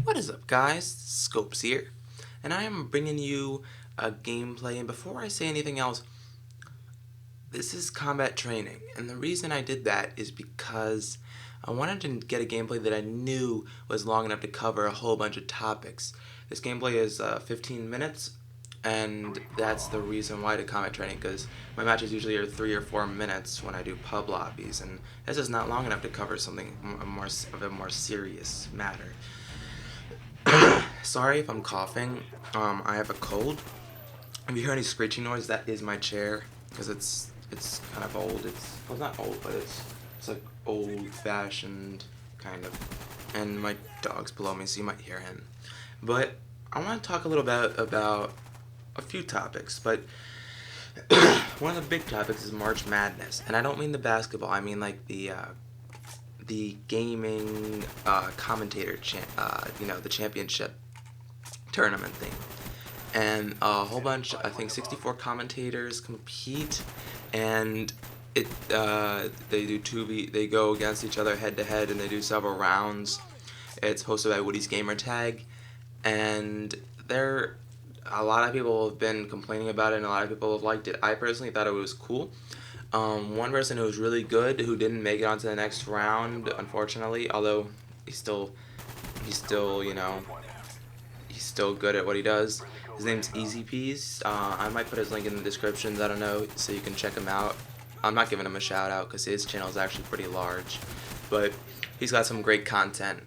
What is up, guys? Scopz here, and I am bringing you a gameplay. And before I say anything else, this is combat training, and the reason I did that is because I wanted to get a gameplay that I knew was long enough to cover a whole bunch of topics. This gameplay is 15 minutes, and that's the reason why I did combat training, because my matches usually are 3 or 4 minutes when I do pub lobbies, and this is not long enough to cover something of a more serious matter. Sorry if I'm coughing. I have a cold. If you hear any screeching noise, that is my chair, because it's kind of old. Well, not old, but it's like old-fashioned kind of. And my dog's below me, so you might hear him. But I want to talk a little bit about a few topics. But one of the big topics is March Madness, and I don't mean the basketball. I mean like the gaming commentator, the championship tournament thing. And a whole bunch, I think 64 commentators compete, and they go against each other head to head, and they do several rounds. It's hosted by Woody's Gamertag, and a lot of people have been complaining about it, and a lot of people have liked it. I personally thought it was cool. One person who was really good, who didn't make it onto the next round, unfortunately, although he's still, he's still good at what he does. His name's Easy Peas. I might put his link in the descriptions, I don't know, so you can check him out. I'm not giving him a shout out because his channel is actually pretty large, but he's got some great content.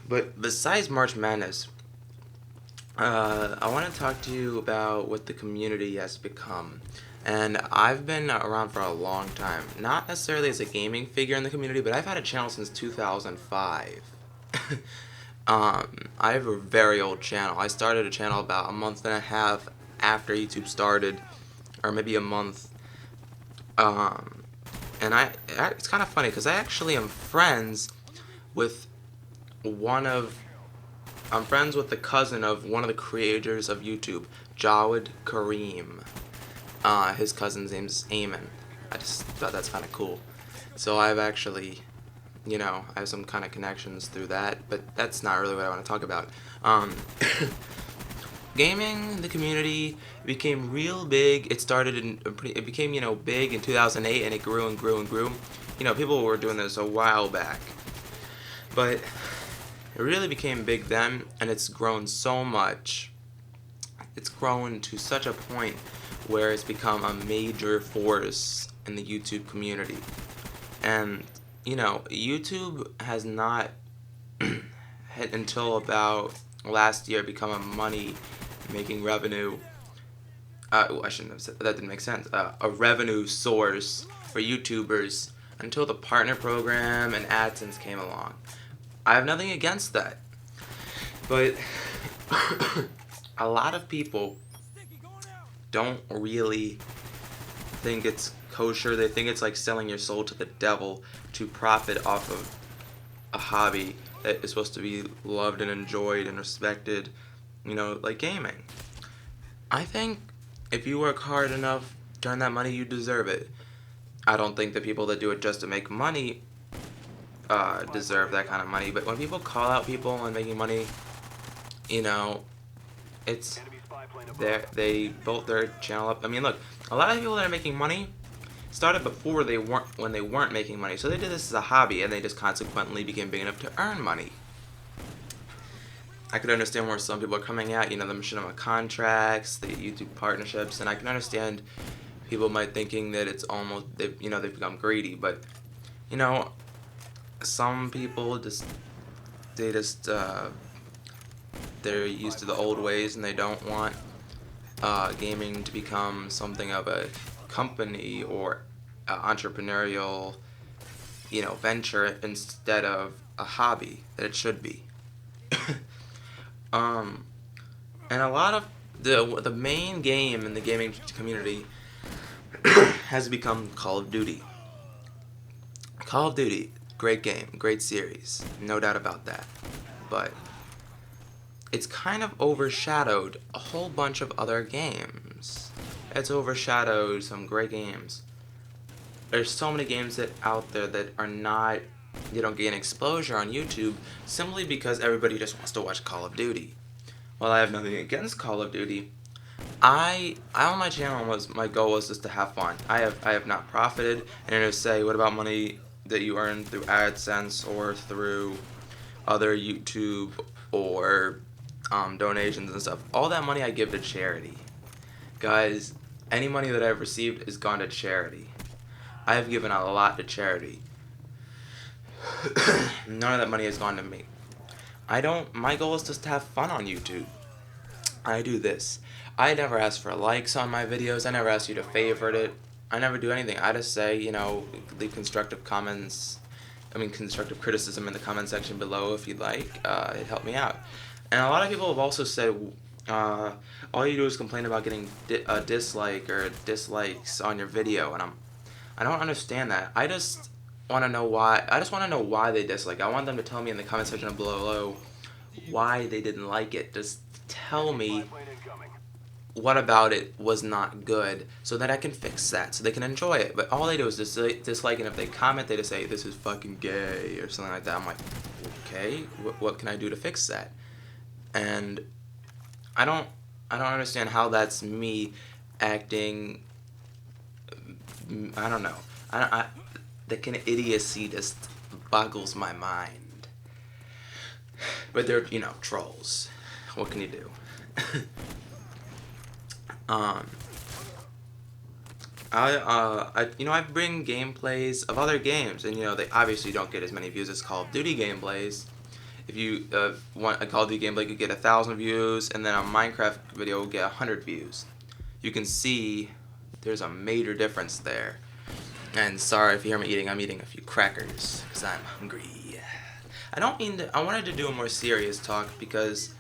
But besides March Madness, I want to talk to you about what the community has become. And I've been around for a long time. Not necessarily as a gaming figure in the community, but I've had a channel since 2005. I have a very old channel. I started a channel about a month and a half after YouTube started, or maybe a month. And it's kind of funny because I actually am friends with I'm friends with the cousin of one of the creators of YouTube, Jawed Kareem. His cousin's name's Eamon. I just thought that's kind of cool. So I've actually, I have some kind of connections through that, but that's not really what I want to talk about. Gaming, the community became real big. It became, big in 2008, and it grew and grew and grew. People were doing this a while back, but it really became big then, and it's grown so much. It's grown to such a point where it's become a major force in the YouTube community. And, YouTube has not, until about last year, become a money-making revenue. I shouldn't have said that. Didn't make sense. A revenue source for YouTubers until the partner program and AdSense came along. I have nothing against that, but a lot of people don't really think it's kosher. They think it's like selling your soul to the devil to profit off of a hobby that is supposed to be loved and enjoyed and respected, like gaming. I think if you work hard enough to earn that money, you deserve it. I don't think the people that do it just to make money deserve that kind of money. But when people call out people on making money, it's they built their channel up. I mean, look, a lot of people that are making money started before when they weren't making money. So they did this as a hobby, and they just consequently became big enough to earn money. I could understand where some people are coming at, the Machinima contracts, the YouTube partnerships, and I can understand people might thinking that it's almost they've become greedy, but some people they're used to the old ways, and they don't want gaming to become something of a company or entrepreneurial venture instead of a hobby that it should be. And a lot of the main game in the gaming community has become Call of Duty. Call of Duty, great game, great series, no doubt about that. But it's kind of overshadowed a whole bunch of other games. It's overshadowed some great games. There's so many games out there that are not they don't gain exposure on YouTube simply because everybody just wants to watch Call of Duty. While I have nothing against Call of Duty, I on my channel my goal was just to have fun. I have not profited, and to say what about money that you earn through AdSense or through other YouTube or donations and stuff. All that money I give to charity. Guys, any money that I've received has gone to charity. I have given out a lot to charity. None of that money has gone to me. My goal is just to have fun on YouTube. I do this. I never ask for likes on my videos. I never ask you to favorite it. I never do anything. I just say, leave constructive criticism in the comment section below if you'd like. It helped me out. And a lot of people have also said, all you do is complain about getting a dislike or dislikes on your video, and I don't understand that. I just want to know why. I just want to know why they dislike. I want them to tell me in the comment section below why they didn't like it. Just tell me what about it was not good so that I can fix that, so they can enjoy it. But all they do is just dislike, and if they comment, they just say, this is fucking gay, or something like that. I'm like, okay, what can I do to fix that? And I don't understand how that's me acting, I don't know. The kind of idiocy just boggles my mind. But they're, trolls. What can you do? I bring gameplays of other games, and they obviously don't get as many views as Call of Duty gameplays. If you want a Call of Duty gameplay, you get 1,000 views, and then a Minecraft video will get 100 views. You can see there's a major difference there. And sorry if you hear me eating, I'm eating a few crackers because I'm hungry. I wanted to do a more serious talk because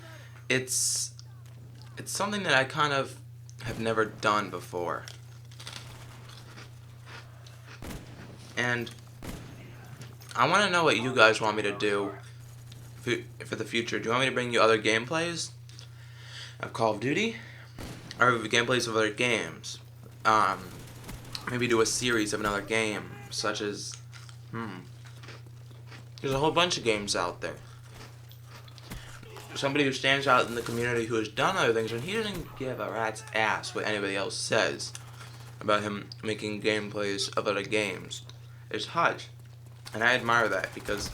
it's something that I kind of have never done before. And I want to know what you guys want me to do for the future. Do you want me to bring you other gameplays of Call of Duty? Or gameplays of other games? Maybe do a series of another game, such as, there's a whole bunch of games out there. Somebody who stands out in the community who has done other things, and he doesn't give a rat's ass what anybody else says about him making gameplays of other games. It's Hutch, and I admire that because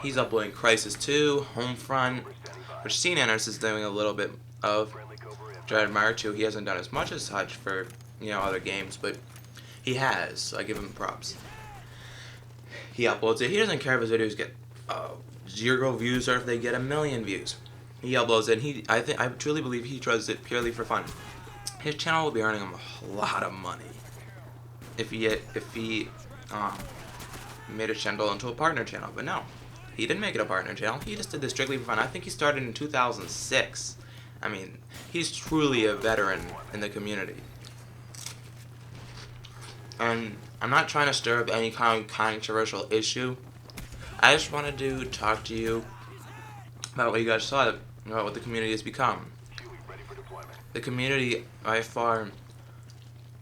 he's uploading Crisis 2, Homefront, which CNNers is doing a little bit of, which I admire too. He hasn't done as much as Hutch for other games, but he has, so I give him props. He uploads it. He doesn't care if his videos get 0 views or if they get 1,000,000 views. He uploads it, and I truly believe he does it purely for fun. His channel will be earning him a lot of money if he made his channel into a partner channel. But no, he didn't make it a partner channel. He just did this strictly for fun. I think he started in 2006. I mean, he's truly a veteran in the community. And I'm not trying to stir up any kind of controversial issue. I just wanted to talk to you about what you guys thought about what the community has become. The community, by far,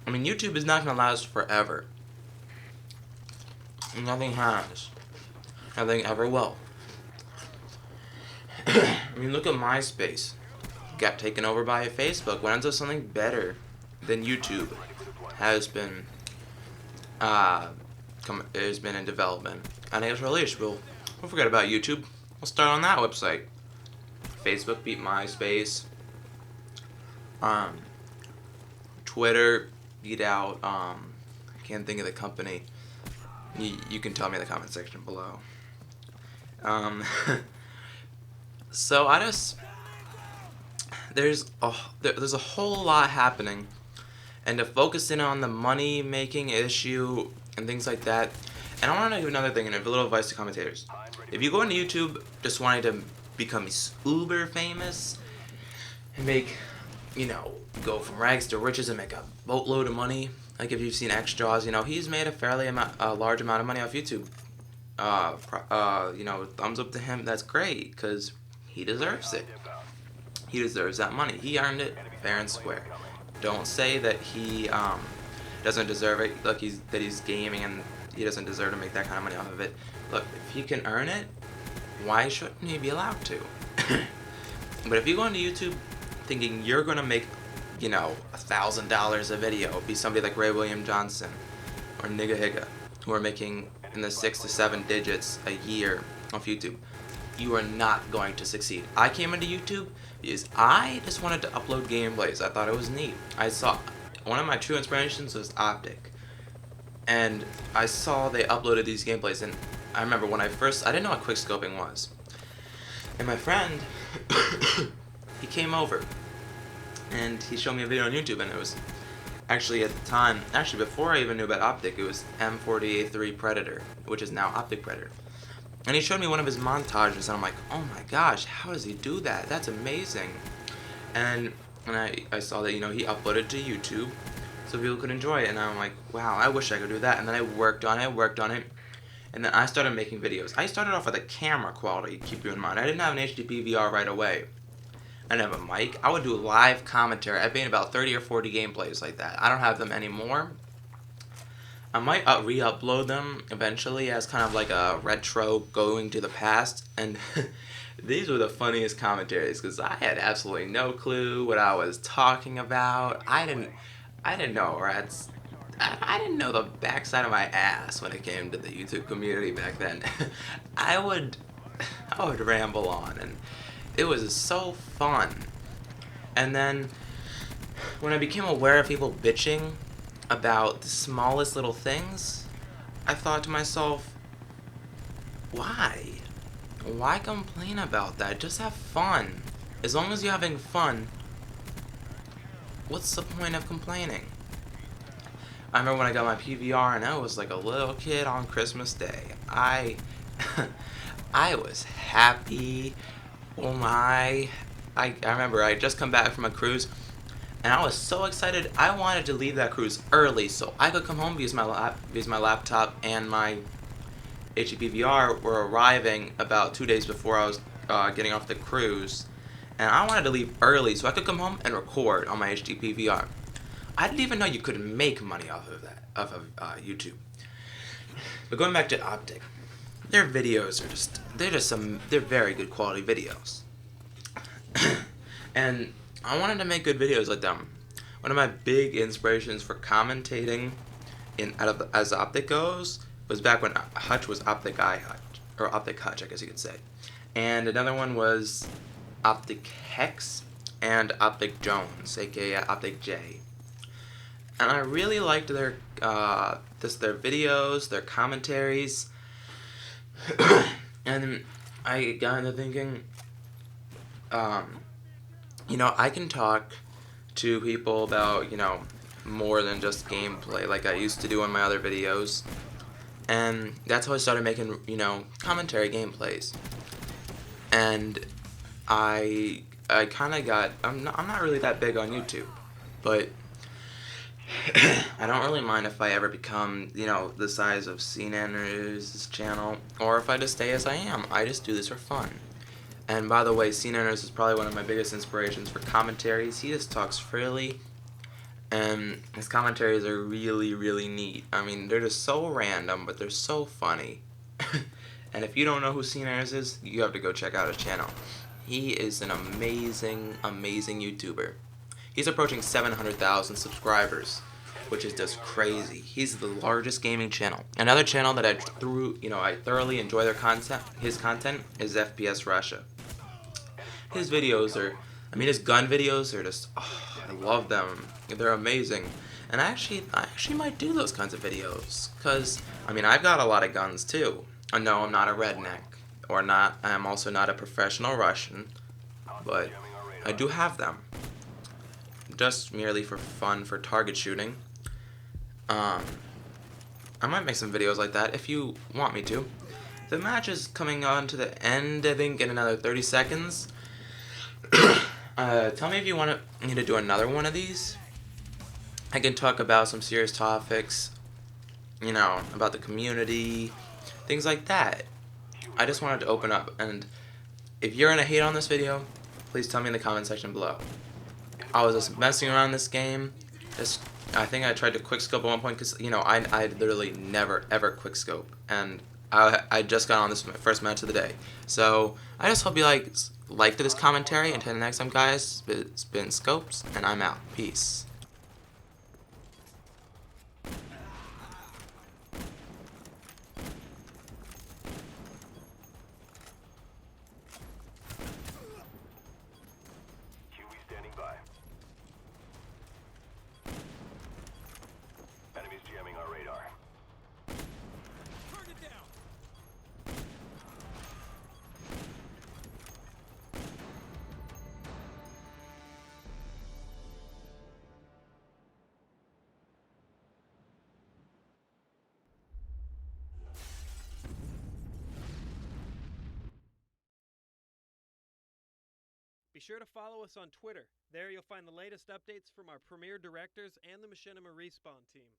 YouTube is not going to last forever. Nothing has. Nothing ever will. Look at MySpace. Got taken over by Facebook. Went into something better than YouTube has been in development. And it's released. We'll forget about YouTube. We'll start on that website. Facebook beat MySpace. Twitter beat out, I can't think of the company. You can tell me in the comment section below. So there's a whole lot happening, and to focus in on the money making issue and things like that. And I want to give another thing, and a little advice to commentators. If you go into YouTube just wanting to become uber famous and make, go from rags to riches and make a boatload of money, like if you've seen X-Jaws, he's made a large amount of money off YouTube. Thumbs up to him. That's great, because he deserves it. He deserves that money. He earned it fair and square. Don't say that he doesn't deserve it, like he's gaming and He doesn't deserve to make that kind of money off of it. Look, if he can earn it, why shouldn't he be allowed to? But if you go into YouTube thinking you're gonna make, you know, $1,000 a video, be somebody like Ray William Johnson or Nigga Higga, who are making in the 6 to 7 digits a year off YouTube, you are not going to succeed. I came into YouTube because I just wanted to upload gameplays. I thought it was neat. I saw one of my true inspirations was Optic, and I saw they uploaded these gameplays, and I remember when I didn't know what quick scoping was, and my friend he came over and he showed me a video on YouTube, and it was actually at the time, before I even knew about Optic, it was M40A3 Predator, which is now Optic Predator. And he showed me one of his montages, and I'm like, oh my gosh, how does he do that? That's amazing. And I saw that, you know, he uploaded to YouTube so people could enjoy it, and I'm like, wow, I wish I could do that. And then I worked on it, and then I started making videos. I started off with a camera quality, keep you in mind. I didn't have an HDP VR right away. I didn't have a mic. I would do live commentary. I've made about 30 or 40 gameplays like that. I don't have them anymore. I might re-upload them eventually as kind of like a retro going to the past, and these were the funniest commentaries because I had absolutely no clue what I was talking about. I didn't know, or I didn't know the backside of my ass when it came to the YouTube community back then. I would ramble on, and it was so fun. And then when I became aware of people bitching about the smallest little things, I thought to myself, why? Why complain about that? Just have fun. As long as you're having fun, what's the point of complaining? I remember when I got my PVR and I was like a little kid on Christmas Day. I was happy. Oh my. I remember I had just come back from a cruise, and I was so excited. I wanted to leave that cruise early so I could come home because my laptop and my HDP VR were arriving about 2 days before I was getting off the cruise. And I wanted to leave early so I could come home and record on my HDP VR. I didn't even know you could make money off of that, YouTube. But going back to Optic, their videos are they're very good quality videos. And I wanted to make good videos like them. One of my big inspirations for commentating as Optic goes was back when Hutch was Optic Eye Hutch, or Optic Hutch, I guess you could say. And another one was Optic Hex and Optic Jones, aka Optic J. And I really liked their videos, their commentaries. And I got into thinking, you know, I can talk to people about, you know, more than just gameplay like I used to do in my other videos. And that's how I started making, you know, commentary gameplays. And I kind of got, I'm not really that big on YouTube, but I don't really mind if I ever become, you know, the size of CNNers' channel, or if I just stay as I am. I just do this for fun. And by the way, CNNers is probably one of my biggest inspirations for commentaries. He just talks freely, and his commentaries are really, really neat. I mean, they're just so random, but they're so funny. And if you don't know who CNNers is, you have to go check out his channel. He is an amazing, amazing YouTuber. He's approaching 700,000 subscribers, which is just crazy. He's the largest gaming channel. Another channel that I thoroughly enjoy his content is FPS Russia. His videos are, his gun videos are just, I love them. They're amazing. And I actually might do those kinds of videos, because, I've got a lot of guns too. No, I'm not a redneck, I'm also not a professional Russian, but I do have them. Just merely for fun, for target shooting. I might make some videos like that if you want me to. The match is coming on to the end, I think, in another 30 seconds. Tell me if you want me to do another one of these. I can talk about some serious topics, about the community, things like that. I just wanted to open up, and if you're gonna hate on this video, please tell me in the comment section below. I was just messing around this game, just I think I tried to quick scope at one point because I literally never ever quick scope, and I just got on this first match of the day. So I just hope you liked this commentary. Until the next time, guys, it's been Scopz, and I'm out. Peace. QE standing by. Enemies jamming our radar. Target down. Be sure to follow us on Twitter. There you'll find the latest updates from our premier directors and the Machinima Respawn team.